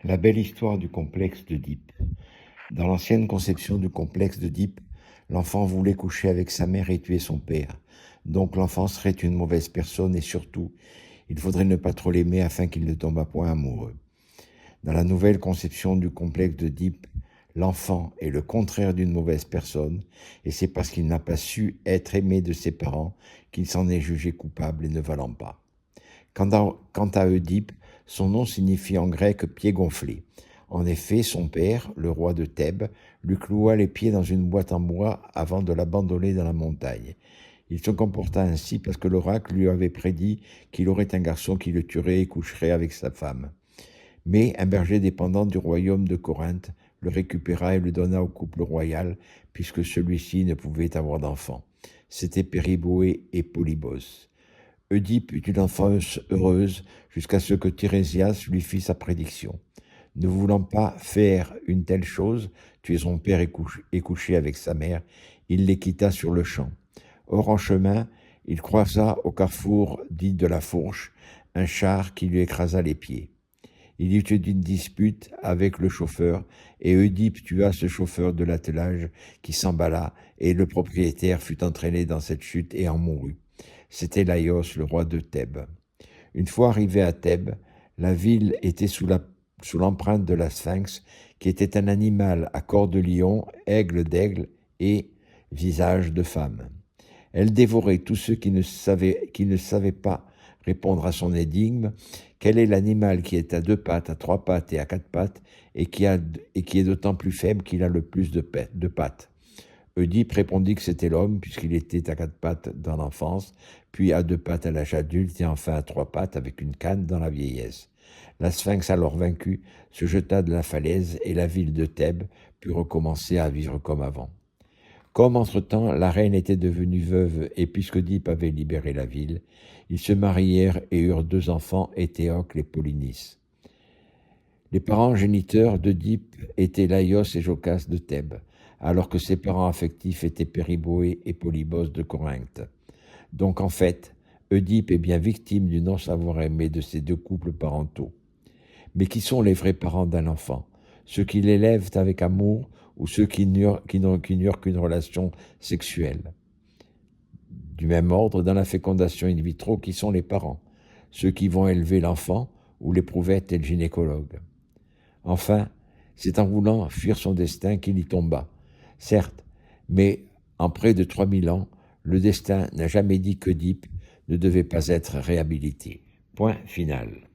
La belle histoire du complexe d'Oedipe. Dans l'ancienne conception du complexe d'Oedipe, l'enfant voulait coucher avec sa mère et tuer son père. Donc l'enfant serait une mauvaise personne et surtout, il faudrait ne pas trop l'aimer afin qu'il ne tombe à point amoureux. Dans la nouvelle conception du complexe d'Oedipe, l'enfant est le contraire d'une mauvaise personne et c'est parce qu'il n'a pas su être aimé de ses parents qu'il s'en est jugé coupable et ne valant pas. Quant à Oedipe, son nom signifie en grec pied gonflé. En effet, son père, le roi de Thèbes, lui cloua les pieds dans une boîte en bois avant de l'abandonner dans la montagne. Il se comporta ainsi parce que l'oracle lui avait prédit qu'il aurait un garçon qui le tuerait et coucherait avec sa femme. Mais un berger dépendant du royaume de Corinthe le récupéra et le donna au couple royal, puisque celui-ci ne pouvait avoir d'enfant. C'étaient Périboé et Polybos. Oedipe eut une enfance heureuse jusqu'à ce que Tirésias lui fit sa prédiction. Ne voulant pas faire une telle chose, tuer son père et coucher avec sa mère, il les quitta sur le champ. Or, en chemin, il croisa au carrefour dit de la Fourche un char qui lui écrasa les pieds. Il y eut une dispute avec le chauffeur, et Oedipe tua ce chauffeur de l'attelage qui s'emballa, et le propriétaire fut entraîné dans cette chute et en mourut. C'était Laïos, le roi de Thèbes. Une fois arrivé à Thèbes, la ville était sous l'empreinte de la Sphinx, qui était un animal à corps de lion, aigle d'aigle et visage de femme. Elle dévorait tous ceux qui ne savaient pas répondre à son énigme. Quel est l'animal qui est à 2 pattes, à 3 pattes et à 4 pattes, et qui est d'autant plus faible qu'il a le plus de pattes? Oedipe répondit que c'était l'homme, puisqu'il était à 4 pattes dans l'enfance, puis à 2 pattes à l'âge adulte, et enfin à 3 pattes avec une canne dans la vieillesse. La Sphinx, alors vaincue, se jeta de la falaise, et la ville de Thèbes put recommencer à vivre comme avant. Comme entre-temps la reine était devenue veuve, et puisqu'Oedipe avait libéré la ville, ils se marièrent et eurent 2 enfants, Éthéocle et Polynice. Les parents géniteurs d'Oedipe étaient Laïos et Jocaste de Thèbes, alors que ses parents affectifs étaient Périboé et Polybos de Corinthe. Donc en fait, Oedipe est bien victime du non-savoir-aimer de ces 2 couples parentaux. Mais qui sont les vrais parents d'un enfant? Ceux qui l'élèvent avec amour ou ceux qui n'eurent qu'une relation sexuelle? Du même ordre, dans la fécondation in vitro, qui sont les parents? Ceux qui vont élever l'enfant ou l'éprouvette et le gynécologue? Enfin, c'est en voulant fuir son destin qu'il y tomba. Certes, mais en près de 3000 ans, le destin n'a jamais dit qu'Oedipe ne devait pas être réhabilité. Point final.